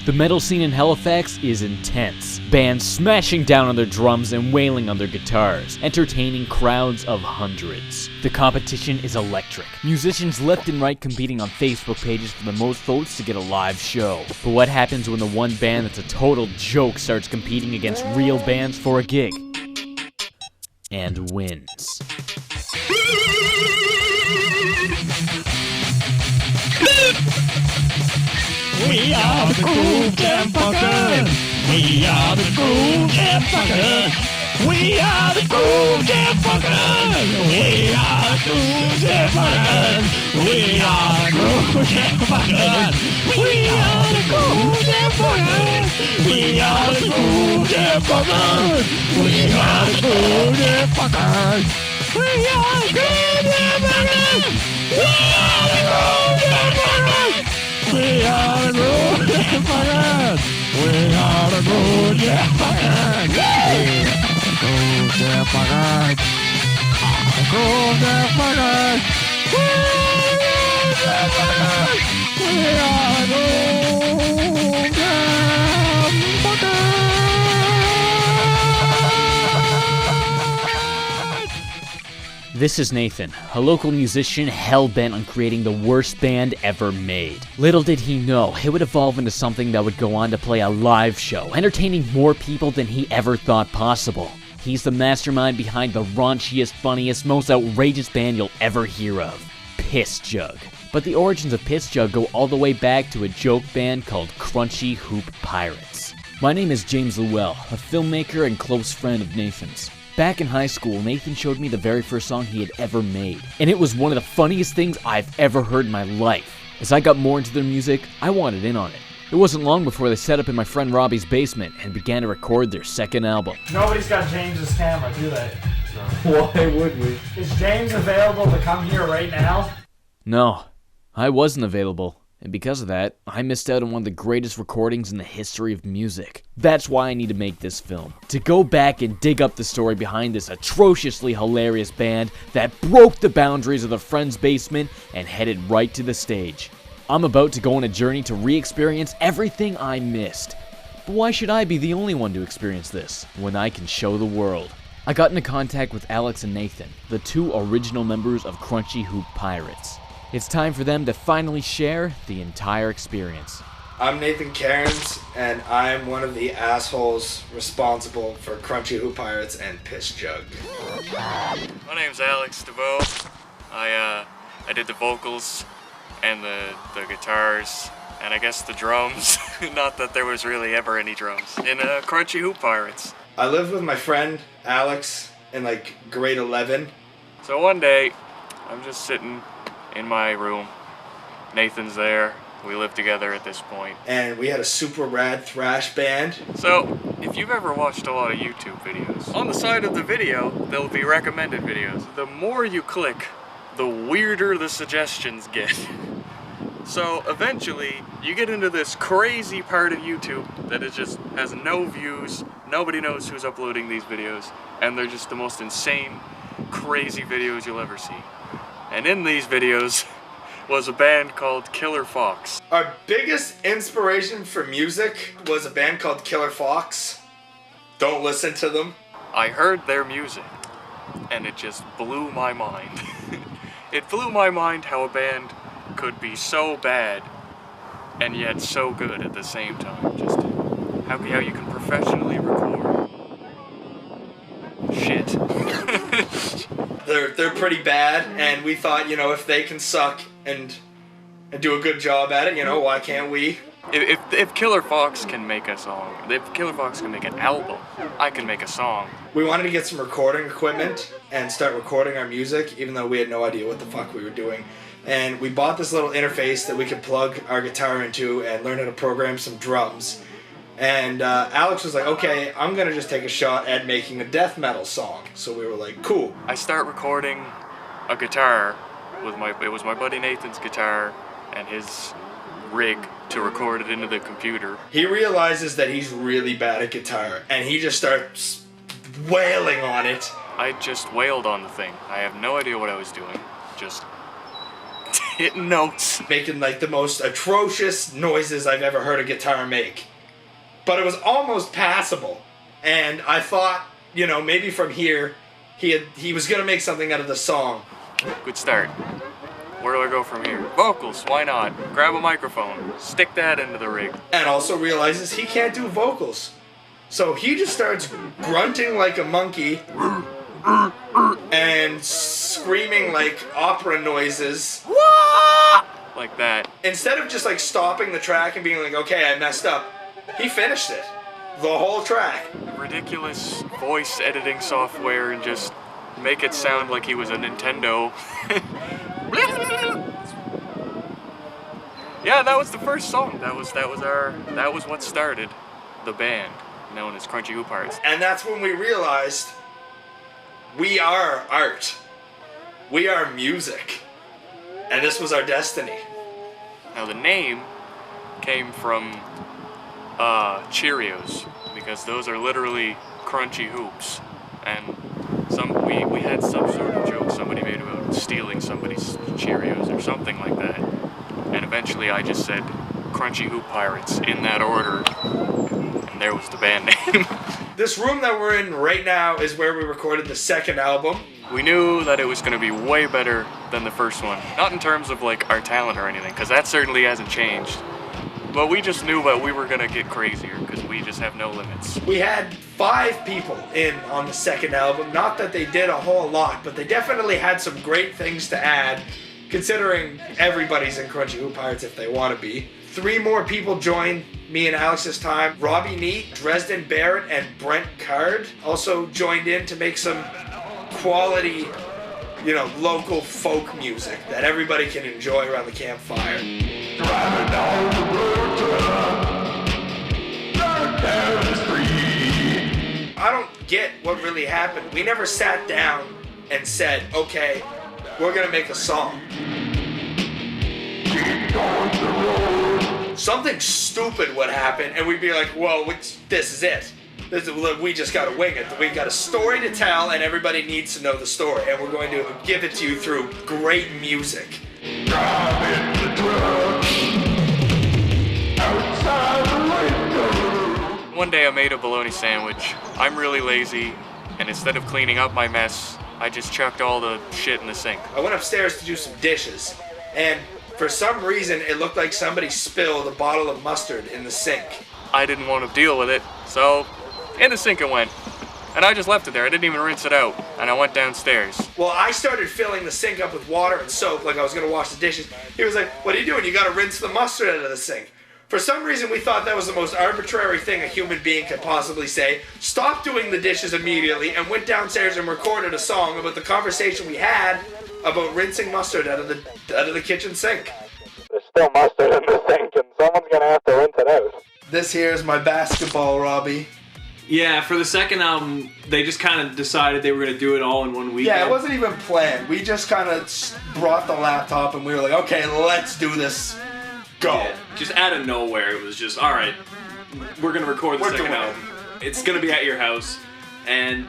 The metal scene in Halifax is intense. Bands smashing down on their drums and wailing on their guitars, entertaining crowds of hundreds. The competition is electric. Musicians left and right competing on Facebook pages for the most votes to get a live show. But what happens when the one band that's a total joke starts competing against real bands for a gig? And wins. We are the Groove Jam Fuckers. We are the Groove Jam Fuckers. We are the Groove Jam Fuckers. We are the Groove Jam Fuckers. We are the Groove Jam Fuckers. We are the Groove Jam Fuckers. We are the Groove Jam Fuckers. We are the Groove Jam Fuckers. We are the Groove Jam Fuckers. We are the Groove Jam Fuckers. We are the Groove Jam Fuckers. We are the Groove Jam Fuckers. We are the Groove Jam Fuckers. The Groove Jam Fuckers. We are the Groove Jam Fuckers. We are the Groove Jam Fuckers. This is Nathan, a local musician hell-bent on creating the worst band ever made. Little did he know, it would evolve into something that would go on to play a live show, entertaining more people than he ever thought possible. He's the mastermind behind the raunchiest, funniest, most outrageous band you'll ever hear of, Piss Jug. But the origins of Piss Jug go all the way back to a joke band called Crunchy Hoop Pirates. My name is James Llewell, a filmmaker and close friend of Nathan's. Back in high school, Nathan showed me the very first song he had ever made, and it was one of the funniest things I've ever heard in my life. As I got more into their music, I wanted in on it. It wasn't long before they set up in my friend Robbie's basement and began to record their second album. Nobody's got James's camera, do they? No. Why would we? Is James available to come here right now? No, I wasn't available. And because of that, I missed out on one of the greatest recordings in the history of music. That's why I need to make this film. To go back and dig up the story behind this atrociously hilarious band that broke the boundaries of the friend's basement and headed right to the stage. I'm about to go on a journey to re-experience everything I missed. But why should I be the only one to experience this, when I can show the world? I got into contact with Alex and Nathan, the two original members of Crunchy Hoop Pirates. It's time for them to finally share the entire experience. I'm Nathan Cairns, and I'm one of the assholes responsible for Crunchy Hoop Pirates and Piss Jug. My name's Alex DeVoe. I did the vocals and the guitars and I guess the drums. Not that there was really ever any drums in Crunchy Hoop Pirates. I lived with my friend Alex in like grade 11. So one day, I'm just sitting in my room. Nathan's there. We live together at this point. And we had a super rad thrash band. So, if you've ever watched a lot of YouTube videos, on the side of the video, there'll be recommended videos. The more you click, the weirder the suggestions get. So, eventually, you get into this crazy part of YouTube that is just has no views, nobody knows who's uploading these videos, and they're just the most insane, crazy videos you'll ever see. And in these videos was a band called Killer Fox. Our biggest inspiration for music was a band called Killer Fox. Don't listen to them. I heard their music, and it just blew my mind. It blew my mind how a band could be so bad and yet so good at the same time. Just how you can professionally record shit. They're pretty bad, and we thought, you know, if they can suck and do a good job at it, you know, why can't we? If Killer Fox can make a song, if Killer Fox can make an album, I can make a song. We wanted to get some recording equipment and start recording our music, even though we had no idea what the fuck we were doing. And we bought this little interface that we could plug our guitar into and learn how to program some drums. And Alex was like, okay, I'm gonna just take a shot at making a death metal song. So we were like, cool. I start recording a guitar with it was my buddy Nathan's guitar and his rig to record it into the computer. He realizes that he's really bad at guitar, and he just starts wailing on it. I just wailed on the thing. I have no idea what I was doing. Just hitting notes. Making like the most atrocious noises I've ever heard a guitar make. But it was almost passable. And I thought, you know, maybe from here, he was gonna make something out of the song. Good start. Where do I go from here? Vocals, why not? Grab a microphone, stick that into the rig. And also realizes he can't do vocals. So he just starts grunting like a monkey and screaming like opera noises. Like that. Instead of just like stopping the track and being like, okay, I messed up, he finished it. The whole track. Ridiculous voice editing software and just make it sound like he was a Nintendo. Yeah, that was the first song. That was what started the band known as Crunchy Hoop Hearts. And that's when we realized we are art. We are music. And this was our destiny. Now the name came from Cheerios, because those are literally crunchy hoops. And we had some sort of joke somebody made about stealing somebody's Cheerios or something like that. And eventually I just said Crunchy Hoop Pirates in that order. And there was the band name. This room that we're in right now is where we recorded the second album. We knew that it was going to be way better than the first one. Not in terms of like our talent or anything, because that certainly hasn't changed. But we just knew that we were going to get crazier, because we just have no limits. We had 5 people in on the second album. Not that they did a whole lot, but they definitely had some great things to add, considering everybody's in Crunchy Hoop Pirates if they want to be. 3 more people joined me and Alex this time. Robbie Neat, Dresden Barrett, and Brent Card also joined in to make some quality, you know, local folk music that everybody can enjoy around the campfire. Driving down the road down the street. I don't get what really happened. We never sat down and said, okay, we're gonna make a song. Keep going the road. Something stupid would happen, and we'd be like, "Whoa, this is it. We just gotta wing it. We got a story to tell, and everybody needs to know the story, and we're going to give it to you through great music." Driving the truck outside the window. One day I made a bologna sandwich. I'm really lazy, and instead of cleaning up my mess, I just chucked all the shit in the sink. I went upstairs to do some dishes, and for some reason, it looked like somebody spilled a bottle of mustard in the sink. I didn't want to deal with it, so in the sink it went. And I just left it there. I didn't even rinse it out, and I went downstairs. Well, I started filling the sink up with water and soap like I was going to wash the dishes. He was like, "What are you doing? You got to rinse the mustard out of the sink." For some reason, we thought that was the most arbitrary thing a human being could possibly say. Stopped doing the dishes immediately and went downstairs and recorded a song about the conversation we had about rinsing mustard out of the kitchen sink. There's still mustard in the sink, and someone's gonna have to rinse it out. This here is my basketball, Robbie. Yeah, for the second album, they just kind of decided they were going to do it all in one weekend. Yeah, it wasn't even planned. We just kind of brought the laptop and we were like, okay, let's do this. Go. Yeah, just out of nowhere, it was just, all right, we're going to record the second album. It's going to be at your house. And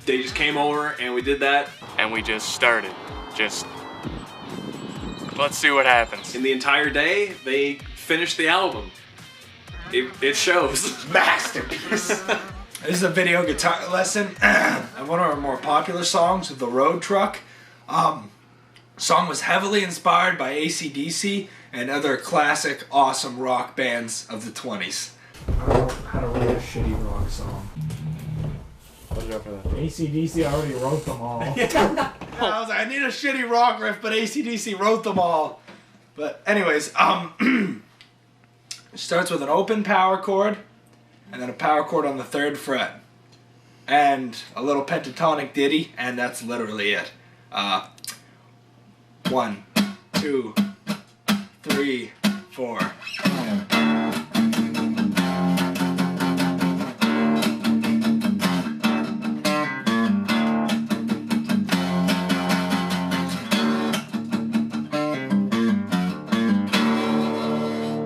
they just came over and we did that. And we just started. Let's see what happens. In the entire day, they finished the album. It shows. Masterpiece. This is a video guitar lesson of one of our more popular songs, The Road Truck. Song was heavily inspired by AC/DC and other classic awesome rock bands of the 20s. I don't know how to write a shitty rock song. AC/DC already wrote them all. I was like, I need a shitty rock riff, but AC/DC wrote them all. But anyways, it starts with an open power chord, and then a power chord on the 3rd fret, and a little pentatonic ditty, and that's literally it. 1, 2, 3, 4.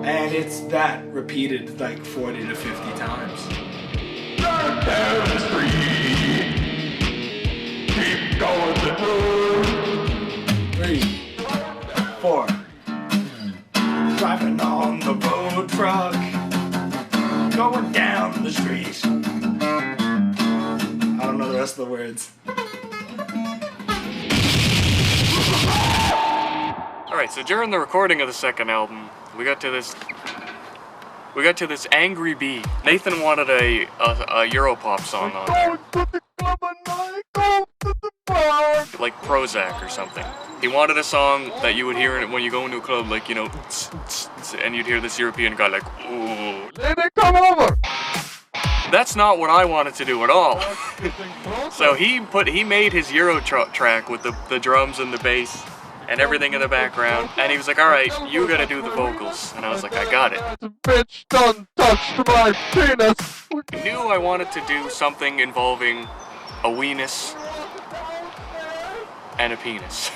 And it's that repeated like 40 to 50 times. Drive down the street. Keep going the road. 3, 4. rest of the words. Alright, so during the recording of the second album, we got to this Angry Bee. Nathan wanted a Europop song on there. Like Prozac or something. He wanted a song that you would hear when you go into a club, like, you know, and you'd hear this European guy like, ooh. Lady, come over! That's not what I wanted to do at all. So he made his Euro track with the drums and the bass and everything in the background, and he was like, alright, you gotta do the vocals. And I was like, I got it. Bitch done touched my penis! I knew I wanted to do something involving a weenus and a penis.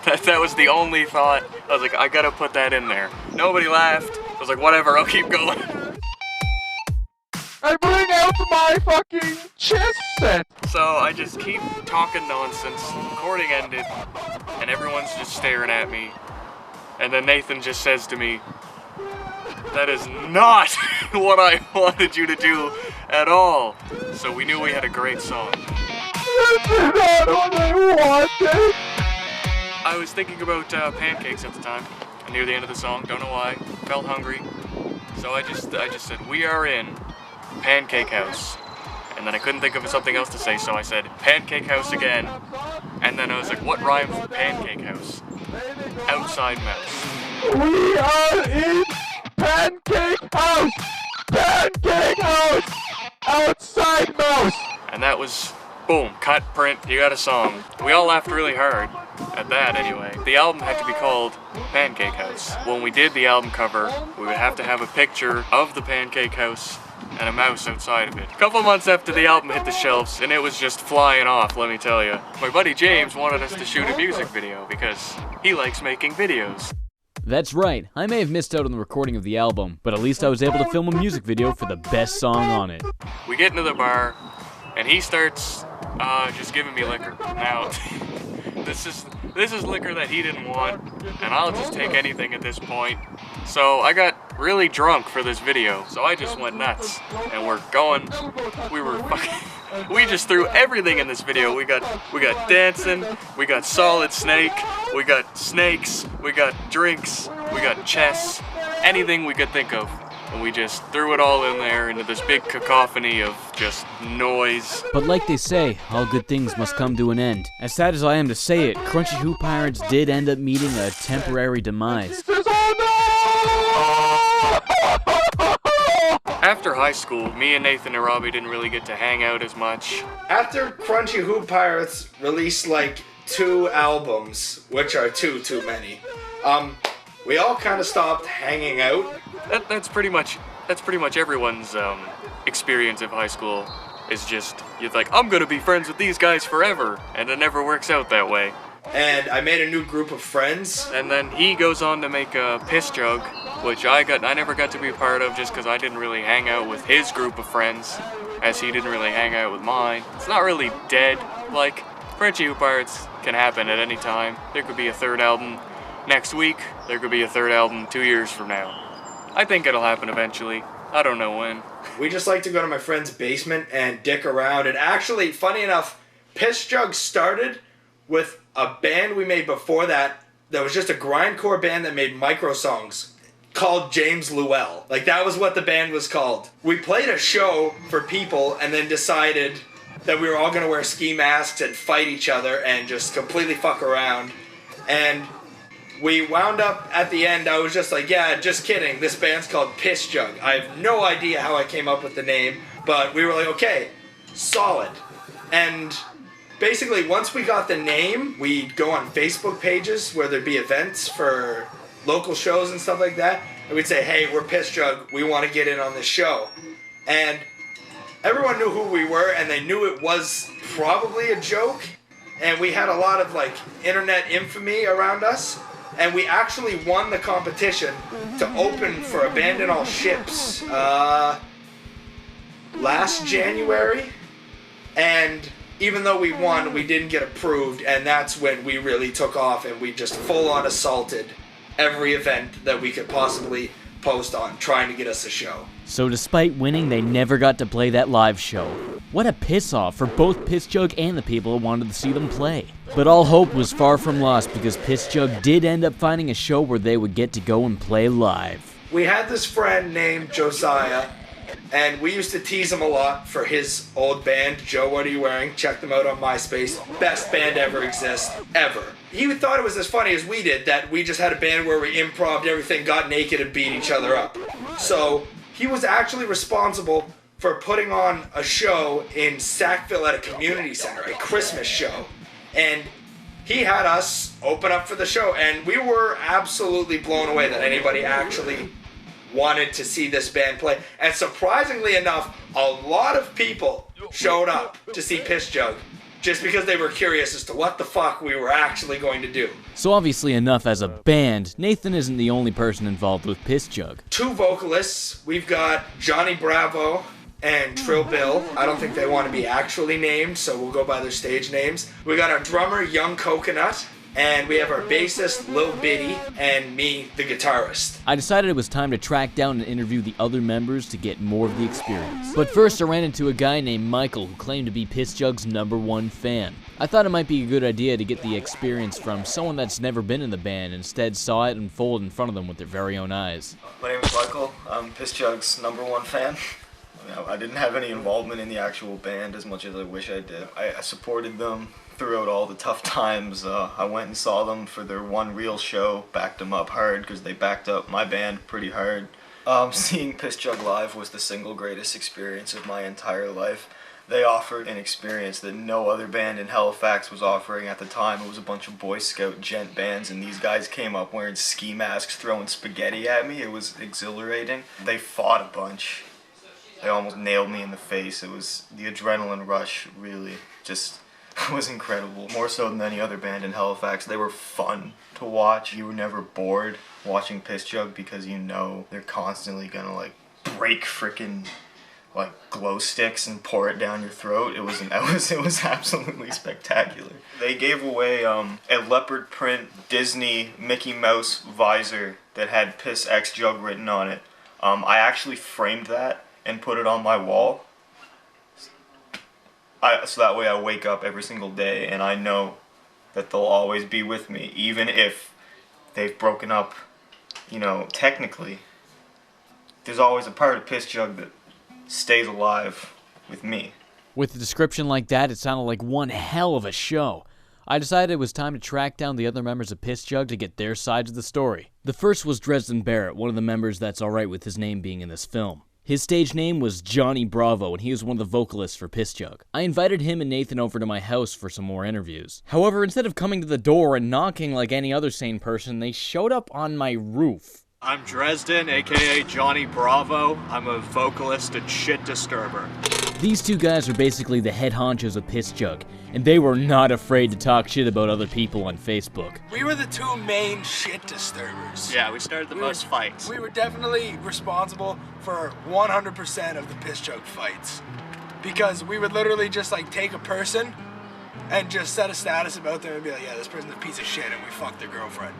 That was the only thought. I was like, I gotta put that in there. Nobody laughed. I was like, whatever, I'll keep going. I bring out my fucking chess set! So I just keep talking nonsense. Recording ended, and everyone's just staring at me. And then Nathan just says to me, that is not what I wanted you to do at all. So we knew we had a great song. This is not what I wanted! I was thinking about pancakes at the time, near the end of the song, don't know why, felt hungry. So I just said, we are in Pancake House. And then I couldn't think of something else to say, so I said, Pancake House again. And then I was like, what rhymes with Pancake House? Outside Mouse. We are in Pancake House! Pancake House! Outside Mouse! And that was, boom, cut, print, you got a song. We all laughed really hard. At that, anyway. The album had to be called Pancake House. When we did the album cover, we would have to have a picture of the Pancake House and a mouse outside of it. A couple months after the album hit the shelves, and it was just flying off, let me tell you. My buddy James wanted us to shoot a music video because he likes making videos. That's right, I may have missed out on the recording of the album, but at least I was able to film a music video for the best song on it. We get into the bar, and he starts just giving me liquor. Now, this is liquor that he didn't want, and I'll just take anything at this point. So I got really drunk for this video, so I just went nuts. And we're going, we just threw everything in this video. We got dancing, we got Solid Snake, we got snakes, we got drinks, we got chess, anything we could think of. And we just threw it all in there into this big cacophony of just noise. But like they say, all good things must come to an end. As sad as I am to say it, Crunchy Hoop Pirates did end up meeting a temporary demise. After high school, me and Nathan and Robbie didn't really get to hang out as much. After Crunchy Hoop Pirates released like 2 albums, which are too many, we all kind of stopped hanging out. That's pretty much everyone's experience of high school. Is just, you're like, I'm gonna be friends with these guys forever, and it never works out that way. And I made a new group of friends. And then he goes on to make a Piss Jug, which I never got to be a part of just because I didn't really hang out with his group of friends, as he didn't really hang out with mine. It's not really dead. Like, Crunchy Hoop Pirates can happen at any time. There could be a 3rd album next week. There could be a 3rd album 2 years from now. I think it'll happen eventually. I don't know when. We just like to go to my friend's basement and dick around. And actually, funny enough, Piss Jug started with a band we made before that was just a grindcore band that made micro songs called James Llewell. Like, that was what the band was called. We played a show for people and then decided that we were all going to wear ski masks and fight each other and just completely fuck around. And we wound up at the end, I was just like, yeah, just kidding. This band's called Piss Jug. I have no idea how I came up with the name, but we were like, okay, solid. And basically, once we got the name, we'd go on Facebook pages where there'd be events for local shows and stuff like that. And we'd say, hey, we're Piss Jug. We want to get in on this show. And everyone knew who we were, and they knew it was probably a joke. And we had a lot of, like, internet infamy around us. And we actually won the competition to open for Abandon All Ships last January. And even though we won, we didn't get approved. And that's when we really took off and we just full-on assaulted every event that we could possibly post on, trying to get us a show. So despite winning, they never got to play that live show. What a piss-off for both Piss Jug and the people who wanted to see them play. But all hope was far from lost because Piss Jug did end up finding a show where they would get to go and play live. We had this friend named Josiah, and we used to tease him a lot for his old band, Joe What Are You Wearing? Check them out on MySpace. Best band ever exists, ever. He thought it was as funny as we did, that we just had a band where we improv'd everything, got naked, and beat each other up. So he was actually responsible for putting on a show in Sackville at a community center, a Christmas show. And he had us open up for the show, and we were absolutely blown away that anybody actually wanted to see this band play. And surprisingly enough, a lot of people showed up to see Piss Jug just because they were curious as to what the fuck we were actually going to do. So obviously enough as a band, Nathan isn't the only person involved with Piss Jug. 2 vocalists. We've got Johnny Bravo and Trill Bill. I don't think they want to be actually named, so we'll go by their stage names. We got our drummer, Young Coconut, and we have our bassist, Lil Biddy, and me, the guitarist. I decided it was time to track down and interview the other members to get more of the experience. But first I ran into a guy named Michael who claimed to be Piss Jug's #1 fan. I thought it might be a good idea to get the experience from someone that's never been in the band, instead saw it unfold in front of them with their very own eyes. My name is Michael. I'm Piss Jug's #1 fan. I didn't have any involvement in the actual band as much as I wish I did. I supported them throughout all the tough times. I went and saw them for their one real show, backed them up hard because they backed up my band pretty hard. Seeing Piss Jug live was the single greatest experience of my entire life. They offered an experience that no other band in Halifax was offering at the time. It was a bunch of Boy Scout gent bands, and these guys came up wearing ski masks, throwing spaghetti at me. It was exhilarating. They fought a bunch. They almost nailed me in the face. It was the adrenaline rush, really, just was incredible. More so than any other band in Halifax. They were fun to watch. You were never bored watching Piss Jug because you know they're constantly gonna like break frickin' like glow sticks and pour it down your throat. It was absolutely spectacular. They gave away a leopard print Disney Mickey Mouse visor that had Piss X Jug written on it. I actually framed that and put it on my wall. So that way I wake up every single day and I know that they'll always be with me, even if they've broken up, you know, technically. There's always a part of Piss Jug that stays alive with me. With a description like that, it sounded like one hell of a show. I decided it was time to track down the other members of Piss Jug to get their sides of the story. The first was Dresden Barrett, one of the members that's alright with his name being in this film. His stage name was Johnny Bravo, and he was one of the vocalists for Piss Jug. I invited him and Nathan over to my house for some more interviews. However, instead of coming to the door and knocking like any other sane person, they showed up on my roof. I'm Dresden, aka Johnny Bravo. I'm a vocalist and shit disturber. These two guys are basically the head honchos of Piss Jug, and they were not afraid to talk shit about other people on Facebook. We were the 2 main shit disturbers. Yeah, we started the most fights. We were definitely responsible for 100% of the Piss Jug fights. Because we would literally just like take a person and just set a status about them and be like, yeah, this person's a piece of shit and we fucked their girlfriend.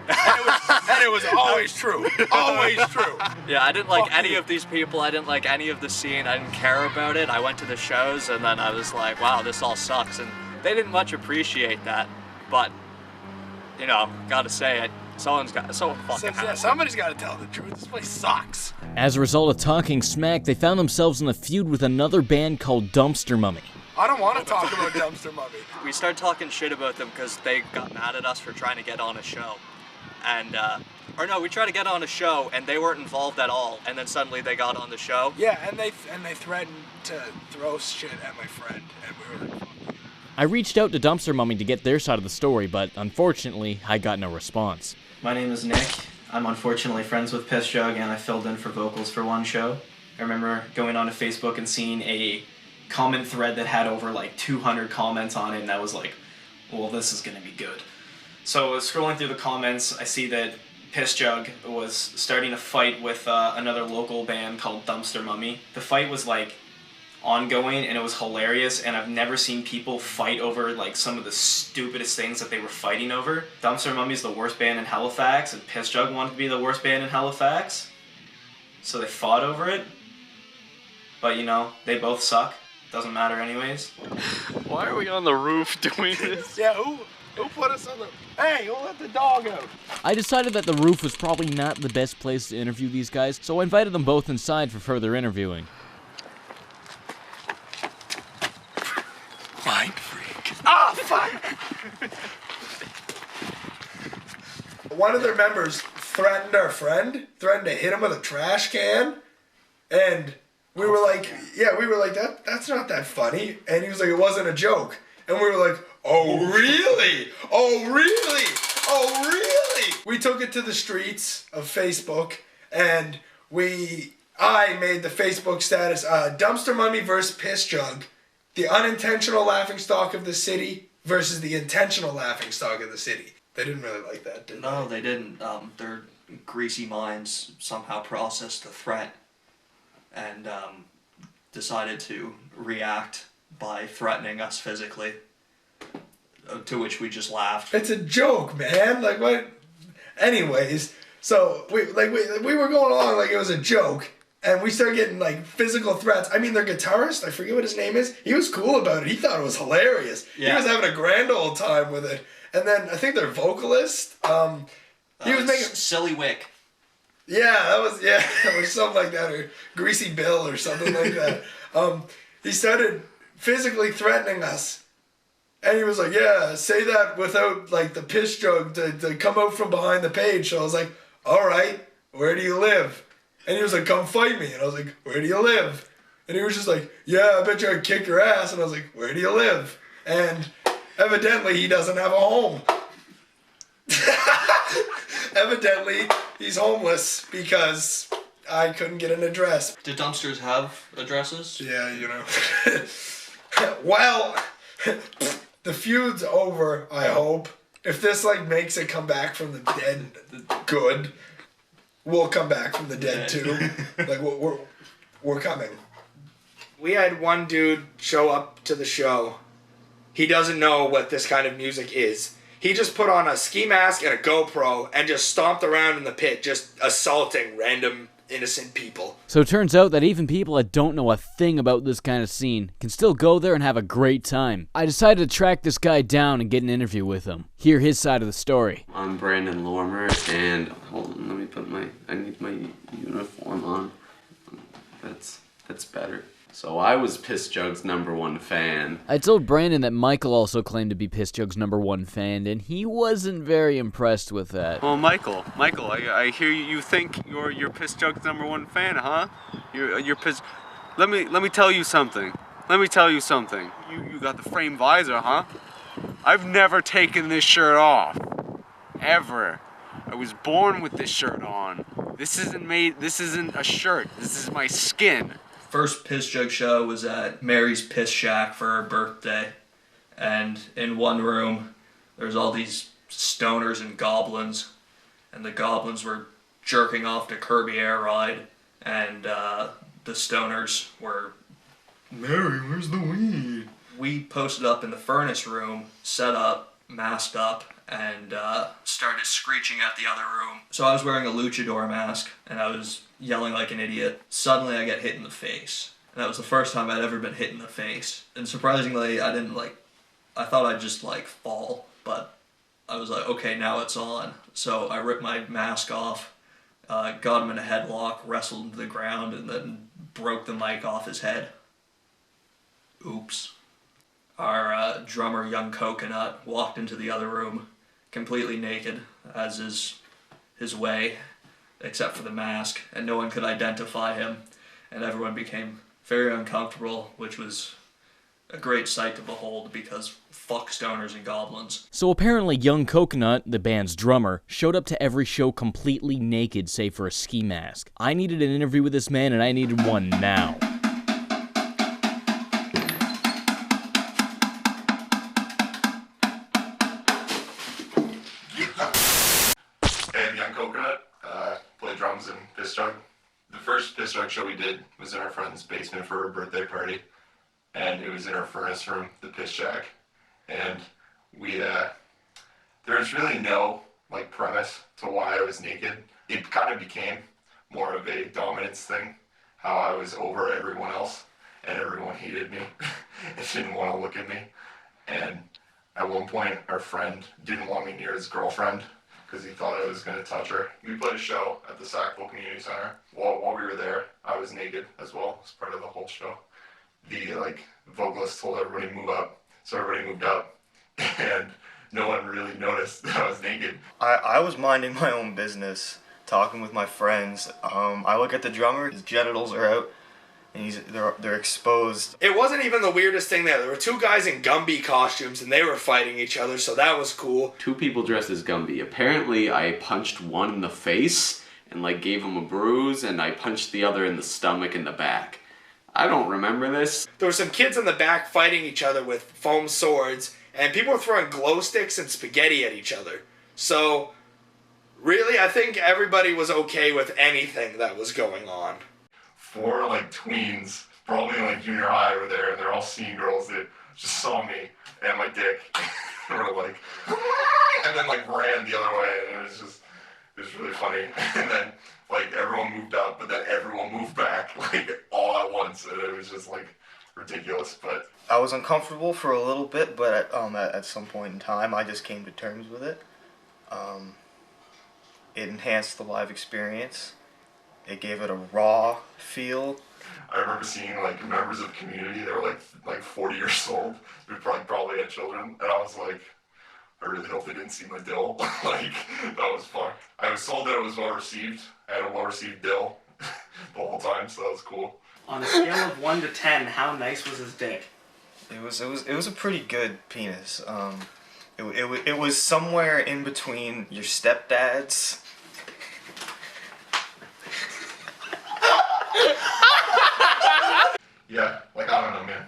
And it was always true. Always true. Yeah, I didn't like any of these people. I didn't like any of the scene. I didn't care about it. I went to the shows and then I was like, wow, this all sucks. And they didn't much appreciate that. But, you know, gotta say it. Somebody's got to tell the truth. This place sucks. As a result of talking smack, they found themselves in a feud with another band called Dumpster Mummy. I don't want to talk about Dumpster Mummy. We started talking shit about them because they got mad at us for trying to get on a show. And, we tried to get on a show and they weren't involved at all. And then suddenly they got on the show. Yeah, and they threatened to throw shit at my friend. And we were like, I reached out to Dumpster Mummy to get their side of the story, but unfortunately, I got no response. My name is Nick. I'm unfortunately friends with Piss Jug and I filled in for vocals for one show. I remember going onto Facebook and seeing a comment thread that had over like 200 comments on it, and I was like, well, this is going to be good. So scrolling through the comments, I see that Piss Jug was starting a fight with another local band called Dumpster Mummy. The fight was like ongoing and it was hilarious, and I've never seen people fight over like some of the stupidest things that they were fighting over. Dumpster Mummy's the worst band in Halifax, and Piss Jug wanted to be the worst band in Halifax, so they fought over it. But you know, they both suck. Doesn't matter anyways. Why are we on the roof doing this? Yeah, who put us on the... Hey, who let the dog out? I decided that the roof was probably not the best place to interview these guys, so I invited them both inside for further interviewing. Mind freak. Ah, fuck! One of their members threatened our friend, threatened to hit him with a trash can, and we were like, that's not that funny. And he was like, it wasn't a joke. And we were like, oh, really? Oh, really? Oh, really? We took it to the streets of Facebook, and I made the Facebook status, Dumpster Mummy versus Piss Jug, the unintentional laughingstock of the city versus the intentional laughingstock of the city. They didn't really like that, did they? No, they didn't. Their greasy minds somehow processed the threat and decided to react by threatening us physically, to which we just laughed. It's a joke, man. Like, what? Anyways, so we were going along like it was a joke, and we started getting like physical threats. I mean, their guitarist, I forget what his name is, he was cool about it. He thought it was hilarious. Yeah. He was having a grand old time with it. And then I think their vocalist, he was making... Silly Wick. Yeah, it was something like that, or Greasy Bill or something like that. He started physically threatening us. And he was like, yeah, say that without like the piss jug to come out from behind the page. So I was like, all right, where do you live? And he was like, come fight me. And I was like, where do you live? And he was just like, yeah, I bet you I'd kick your ass. And I was like, where do you live? And evidently he doesn't have a home. Evidently he's homeless because I couldn't get an address. Do dumpsters have addresses? Yeah, you know. Well, the feud's over, I hope. If this like makes it come back from the dead, good. We'll come back from the dead too. Like we're coming. We had one dude show up to the show. He doesn't know what this kind of music is. He just put on a ski mask and a GoPro and just stomped around in the pit, just assaulting random innocent people. So it turns out that even people that don't know a thing about this kind of scene can still go there and have a great time. I decided to track this guy down and get an interview with him. Hear his side of the story. I'm Brandon Lormer, and hold on, let me put I need my uniform on. That's better. So I was Piss Jug's #1 fan. I told Brandon that Michael also claimed to be Piss Jug's #1 fan, and he wasn't very impressed with that. Well, Michael, I hear you think you're Piss Jug's #1 fan, huh? You're Piss. Let me tell you something. You got the frame visor, huh? I've never taken this shirt off, ever. I was born with this shirt on. This isn't a shirt. This is my skin. First Piss Jug show was at Mary's Piss Shack for her birthday, and in one room there's all these stoners and goblins, and the goblins were jerking off to Kirby Air Ride, and the stoners were, Mary, where's the weed? We posted up in the furnace room, set up, masked up, and started screeching at the other room. So I was wearing a luchador mask, and I was yelling like an idiot. Suddenly I get hit in the face. And that was the first time I'd ever been hit in the face. And surprisingly, I thought I'd just fall, but I was like, okay, now it's on. So I ripped my mask off, got him in a headlock, wrestled him to the ground, and then broke the mic off his head. Oops. Our drummer, Young Coconut, walked into the other room completely naked, as is his way, except for the mask, and no one could identify him, and everyone became very uncomfortable, which was a great sight to behold, because fuck stoners and goblins. So apparently Young Coconut, the band's drummer, showed up to every show completely naked save for a ski mask. I needed an interview with this man, and I needed one now. Drums and Piss Jug. The first Piss Jug show we did was in our friend's basement for her birthday party, and it was in our furnace room, the Piss Shack. And there was really no premise to why I was naked. It kind of became more of a dominance thing, how I was over everyone else. and everyone hated me and didn't want to look at me. And at one point, our friend didn't want me near his girlfriend because he thought I was going to touch her. We played a show at the Sackville Community Center. While we were there, I was naked as well as part of the whole show. The vocalist told everybody to move up, so everybody moved up, and no one really noticed that I was naked. I was minding my own business, talking with my friends. I look at the drummer, his genitals are out, and they're exposed. It wasn't even the weirdest thing there. There were two guys in Gumby costumes, and they were fighting each other, so that was cool. Two people dressed as Gumby. Apparently, I punched one in the face and gave him a bruise, and I punched the other in the stomach and the back. I don't remember this. There were some kids in the back fighting each other with foam swords, and people were throwing glow sticks and spaghetti at each other. So, really, I think everybody was okay with anything that was going on. 4 tweens, probably junior high, were there, and they're all seeing girls that just saw me and my dick, and were and then ran the other way, and it was really funny. And then everyone moved up, but then everyone moved back all at once, and it was just ridiculous. But I was uncomfortable for a little bit, but at some point in time, I just came to terms with it. It enhanced the live experience. It gave it a raw feel. I remember seeing members of the community. They were 40 years old. They probably had children, and I was like, I really hope they didn't see my dill. That was fun. I was told that it was well received. I had a well received dill the whole time, so that was cool. On a scale of 1 to 10, how nice was his dick? It was a pretty good penis. It was somewhere in between your stepdad's. Yeah, I don't know, man.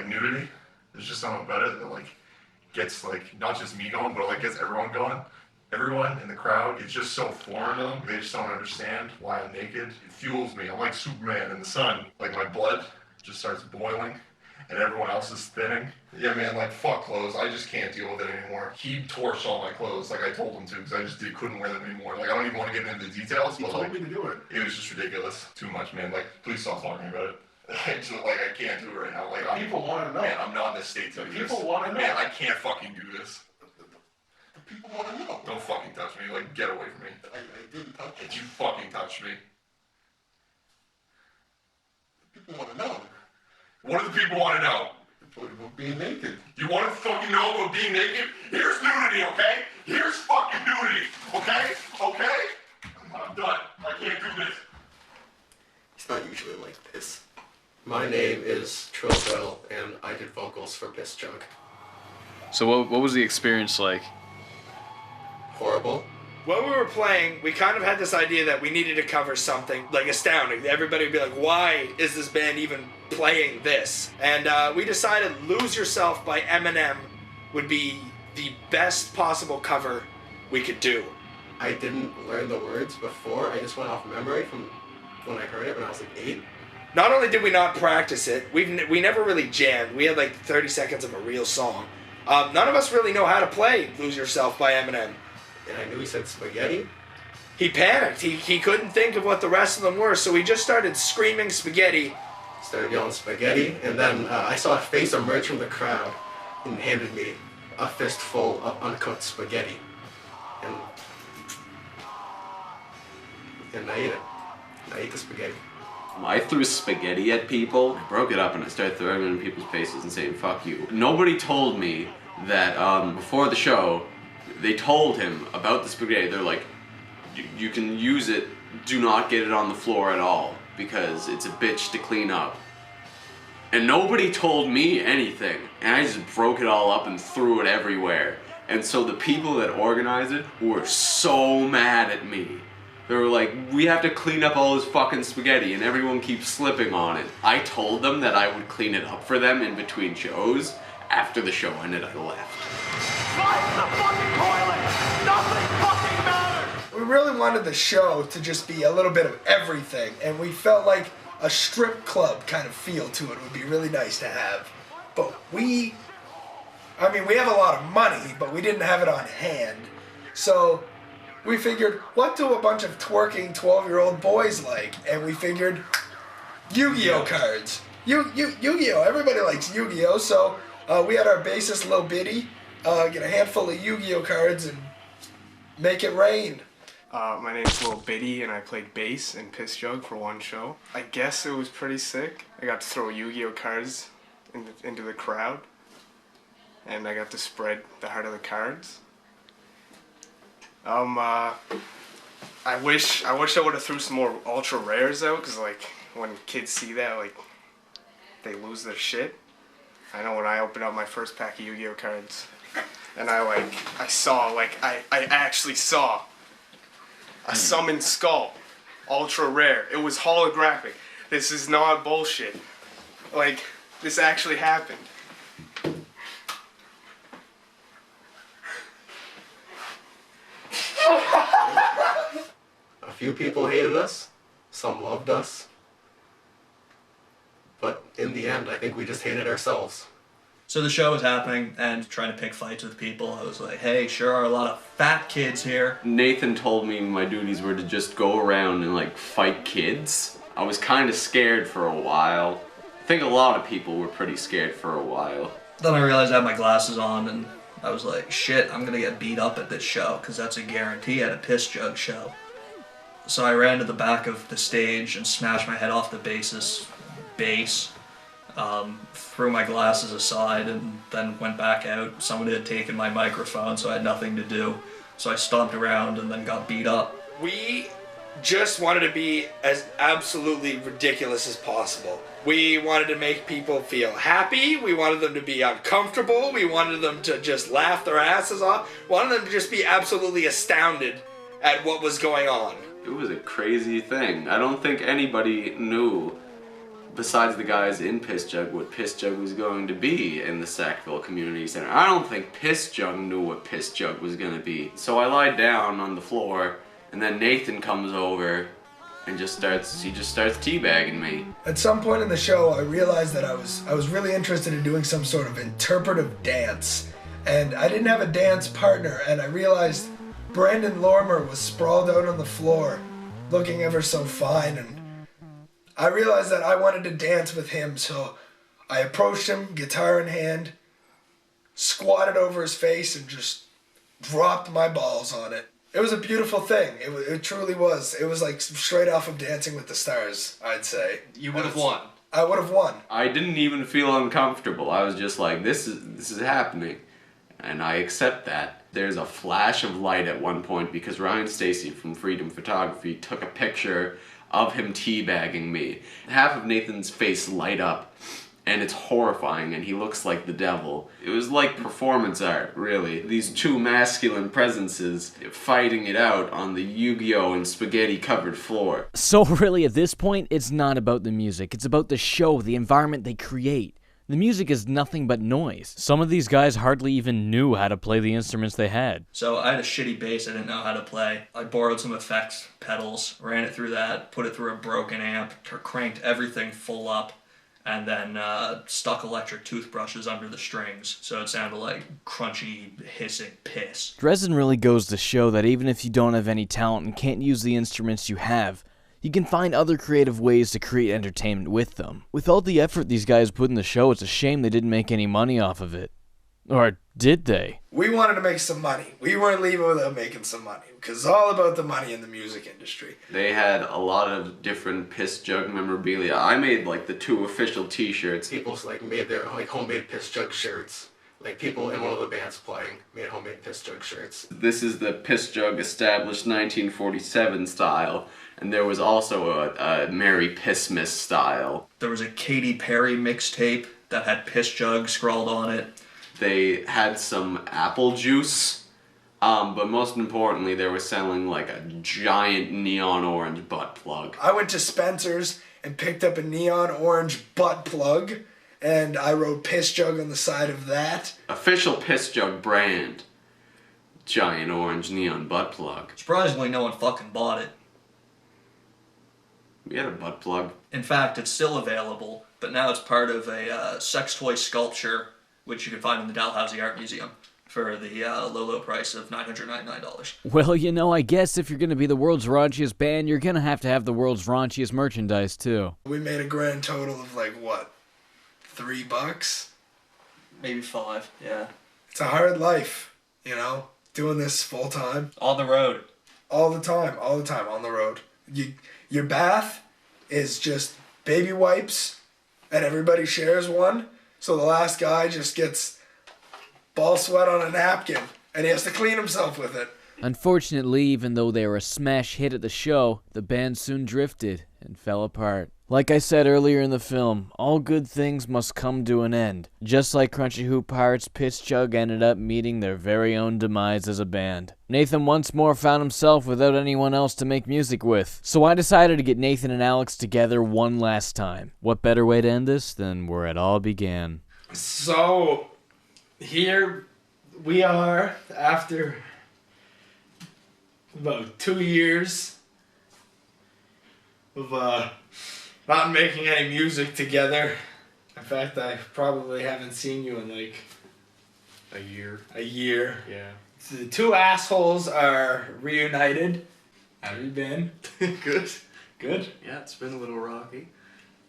Nudity, there's just something about it that gets not just me going, but gets everyone going. Everyone in the crowd, it's just so foreign to them. They just don't understand why I'm naked. It fuels me. I'm like Superman in the sun. My blood just starts boiling, and everyone else is thinning. Yeah, man, fuck clothes. I just can't deal with it anymore. He torched all my clothes I told him to, because I just couldn't wear them anymore. I don't even want to get into the details. He told me to do it. It was just ridiculous. Too much, man. Please stop talking about it. I can't do it right now. People want to know. Man, I'm not in the state to do this. People want to know. Man, I can't fucking do this. The people want to know. Don't fucking touch me. Get away from me. I didn't touch you. You fucking touched me. The people want to know. What do the people want to know? About being naked. You want to fucking know about being naked? Here's nudity, okay? Here's fucking nudity, okay? Okay? I'm done. I can't do this. It's not usually like this. My name is Trillswell, and I did vocals for Piss Jug. So what was the experience like? Horrible. When we were playing, we kind of had this idea that we needed to cover something astounding. Everybody would be like, why is this band even playing this? And we decided Lose Yourself by Eminem would be the best possible cover we could do. I didn't learn the words before. I just went off memory from when I heard it when I was 8. Not only did we not practice it, we never really jammed. We had 30 seconds of a real song. None of us really know how to play Lose Yourself by Eminem. And I knew he said spaghetti. He panicked. He couldn't think of what the rest of them were, so he just started screaming spaghetti. Started yelling spaghetti, and then I saw a face emerge from the crowd and handed me a fistful of uncooked spaghetti. And I ate it. I ate the spaghetti. I threw spaghetti at people, I broke it up, and I started throwing it in people's faces and saying, fuck you. Nobody told me that before the show, they told him about the spaghetti. They're like, you can use it, do not get it on the floor at all, because it's a bitch to clean up. And nobody told me anything, and I just broke it all up and threw it everywhere. And so the people that organized it were so mad at me. They were like, we have to clean up all this fucking spaghetti and everyone keeps slipping on it. I told them that I would clean it up for them in between shows. After the show ended, I left. Flush the fucking toilet! Nothing fucking matters! We really wanted the show to just be a little bit of everything, and we felt like a strip club kind of feel to it would be really nice to have. But we have a lot of money, but we didn't have it on hand. So we figured, what do a bunch of twerking 12-year-old boys like? And we figured, Yu-Gi-Oh cards. Yu-Gi-Oh! Everybody likes Yu-Gi-Oh! So we had our bassist Lil Biddy get a handful of Yu-Gi-Oh! Cards and make it rain. My name's Lil Biddy and I played bass in Piss Jug for one show. I guess it was pretty sick. I got to throw Yu-Gi-Oh! Cards into the crowd and I got to spread the heart of the cards. I wish I would have threw some more ultra rares out, because like when kids see that, like they lose their shit. I know when I opened up my first pack of Yu-Gi-Oh! Cards and I actually saw a summoned skull, ultra rare. It was holographic. This is not bullshit. Like, this actually happened. A few people hated us, some loved us, but in the end, I think we just hated ourselves. So the show was happening and trying to pick fights with people. I was like, hey, sure are a lot of fat kids here. Nathan told me my duties were to just go around and like fight kids. I was kind of scared for a while. I think a lot of people were pretty scared for a while. Then I realized I had my glasses on and I was like, shit, I'm gonna get beat up at this show, because that's a guarantee at a Piss Jug show. So I ran to the back of the stage and smashed my head off the bass, threw my glasses aside and then went back out. Somebody had taken my microphone, so I had nothing to do. So I stomped around and then got beat up. We just wanted to be as absolutely ridiculous as possible. We wanted to make people feel happy. We wanted them to be uncomfortable. We wanted them to just laugh their asses off. We wanted them to just be absolutely astounded at what was going on. It was a crazy thing. I don't think anybody knew, besides the guys in Piss Jug, what Piss Jug was going to be in the Sackville Community Center. I don't think Piss Jug knew what Piss Jug was going to be. So I lied down on the floor, and then Nathan comes over and just starts teabagging me. At some point in the show, I realized that I was really interested in doing some sort of interpretive dance, and I didn't have a dance partner, and I realized Brandon Lormer was sprawled out on the floor, looking ever so fine, and I realized that I wanted to dance with him, so I approached him, guitar in hand, squatted over his face, and just dropped my balls on it. It was a beautiful thing. It truly was. It was like straight off of Dancing with the Stars, I'd say. You would have won. I would have won. I didn't even feel uncomfortable. I was just like, this is happening. And I accept that. There's a flash of light at one point because Ryan Stacy from Freedom Photography took a picture of him teabagging me. Half of Nathan's face light up, and it's horrifying, and he looks like the devil. It was like performance art, really. These two masculine presences fighting it out on the Yu-Gi-Oh! And spaghetti-covered floor. So really, at this point, it's not about the music. It's about the show, the environment they create. The music is nothing but noise. Some of these guys hardly even knew how to play the instruments they had. So I had a shitty bass I didn't know how to play. I borrowed some effects pedals, ran it through that, put it through a broken amp, cranked everything full up, and then stuck electric toothbrushes under the strings, so it sounded like crunchy, hissing piss. Dresden really goes to show that even if you don't have any talent and can't use the instruments you have, you can find other creative ways to create entertainment with them. With all the effort these guys put in the show, it's a shame they didn't make any money off of it. Or did they? We wanted to make some money. We weren't leaving without making some money, because it's all about the money in the music industry. They had a lot of different Piss Jug memorabilia. I made like the 2 official t-shirts. People like made their like homemade Piss Jug shirts. Like people in one of the bands playing made homemade Piss Jug shirts. This is the Piss Jug established 1947 style. And there was also a Merry Pissmas style. There was a Katy Perry mixtape that had Piss Jug scrawled on it. They had some apple juice, but most importantly, they were selling like a giant neon orange butt plug. I went to Spencer's and picked up a neon orange butt plug, and I wrote Piss Jug on the side of that. Official Piss Jug brand. Giant orange neon butt plug. Surprisingly, no one fucking bought it. We had a butt plug. In fact, it's still available, but now it's part of a sex toy sculpture, which you can find in the Dalhousie Art Museum for the low price of $999. Well, you know, I guess if you're going to be the world's raunchiest band, you're going to have the world's raunchiest merchandise, too. We made a grand total of, like, what, $3. Maybe 5, yeah. It's a hard life, you know, doing this full time. On the road. All the time on the road. Your bath is just baby wipes, and everybody shares one. So the last guy just gets ball sweat on a napkin, and he has to clean himself with it. Unfortunately, even though they were a smash hit at the show, the band soon drifted and fell apart. Like I said earlier in the film, all good things must come to an end. Just like Crunchy Hoop Pirates, Piss Jug ended up meeting their very own demise as a band. Nathan once more found himself without anyone else to make music with, so I decided to get Nathan and Alex together one last time. What better way to end this than where it all began? So, here we are after about 2 years of not making any music together. In fact, I probably haven't seen you in like a year. Yeah. So the two assholes are reunited. How have you been? Good. Good? Yeah, it's been a little rocky.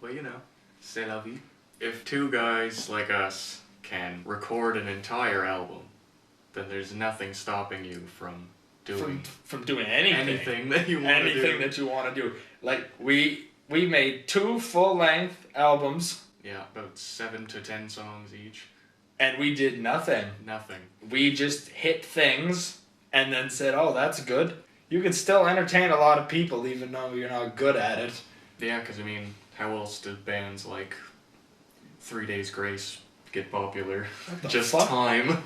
Well, you know, c'est la vie. If two guys like us can record an entire album, then there's nothing stopping you from doing doing anything. Anything that you want to do. Anything that you want to do. Like, we made 2 full-length albums. Yeah, about 7 to 10 songs each. And we did nothing. Nothing. We just hit things and then said, oh, that's good. You can still entertain a lot of people even though you're not good at it. Yeah, because, I mean, how else did bands like 3 Days Grace get popular? Just fuck? time. What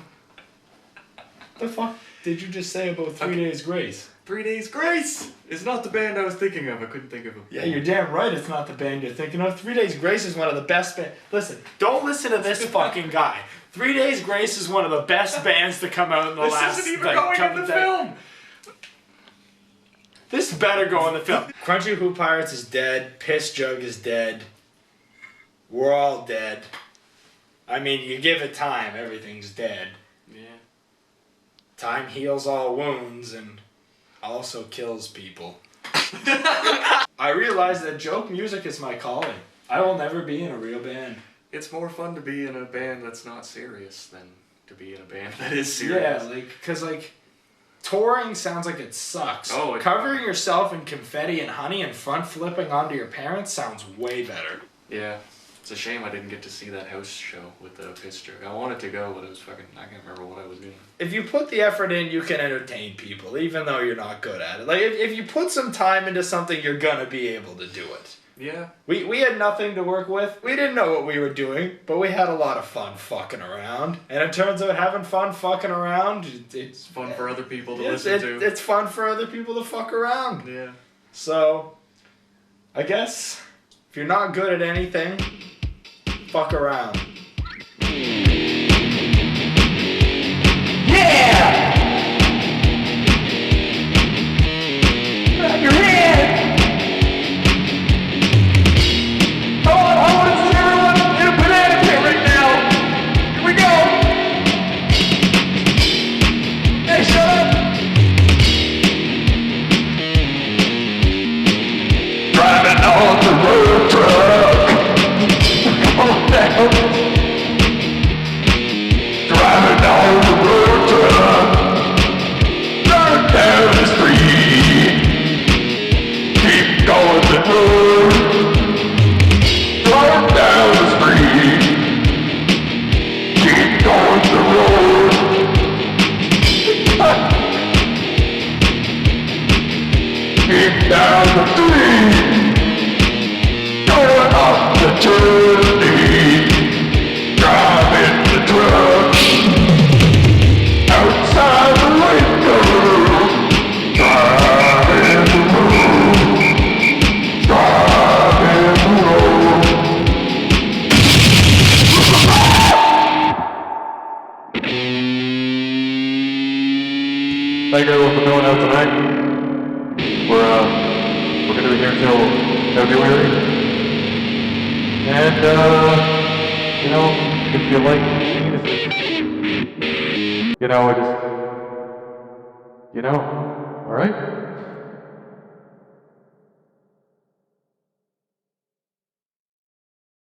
the fuck did you just say about 3 Days Grace? 3 Days Grace is not the band I was thinking of. I couldn't think of it. Yeah, you're damn right it's not the band you're thinking of. 3 Days Grace is one of the best bands. Listen, don't listen to this fucking guy. 3 Days Grace is one of the best bands to come out in the last... This isn't even going in the film! This better go in the film. Crunchy Hoop Pirates is dead. Piss Jug is dead. We're all dead. I mean, you give it time, everything's dead. Yeah. Time heals all wounds and also kills people. I realize that joke music is my calling. I will never be in a real band. It's more fun to be in a band that's not serious than to be in a band that is serious. Yeah, because touring sounds like it sucks. Oh, covering yourself in confetti and honey and front flipping onto your parents sounds way better. Yeah. It's a shame I didn't get to see that house show with the Piss Jug. I wanted to go, but it was fucking... I can't remember what I was doing. If you put the effort in, you can entertain people, even though you're not good at it. Like, if you put some time into something, you're gonna be able to do it. Yeah. We had nothing to work with. We didn't know what we were doing, but we had a lot of fun fucking around. And it turns out having fun fucking around, it's fun for other people to listen to. It's fun for other people to fuck around. Yeah. So, I guess, if you're not good at anything, fuck around. Yeah! Clap your hands! I want to see everyone in a banana pit right now. Here we go! Hey, shut up! Driving on the road truck. Driving down the road truck, driving down the street, keep going the road, driving down the street, keep going the road, keep down the street, going up the journey. Driving the truck outside the window, driving the road, driving the road. Thank everyone for coming out tonight. We're gonna be here until February, and you know, if you like penises, you know, alright?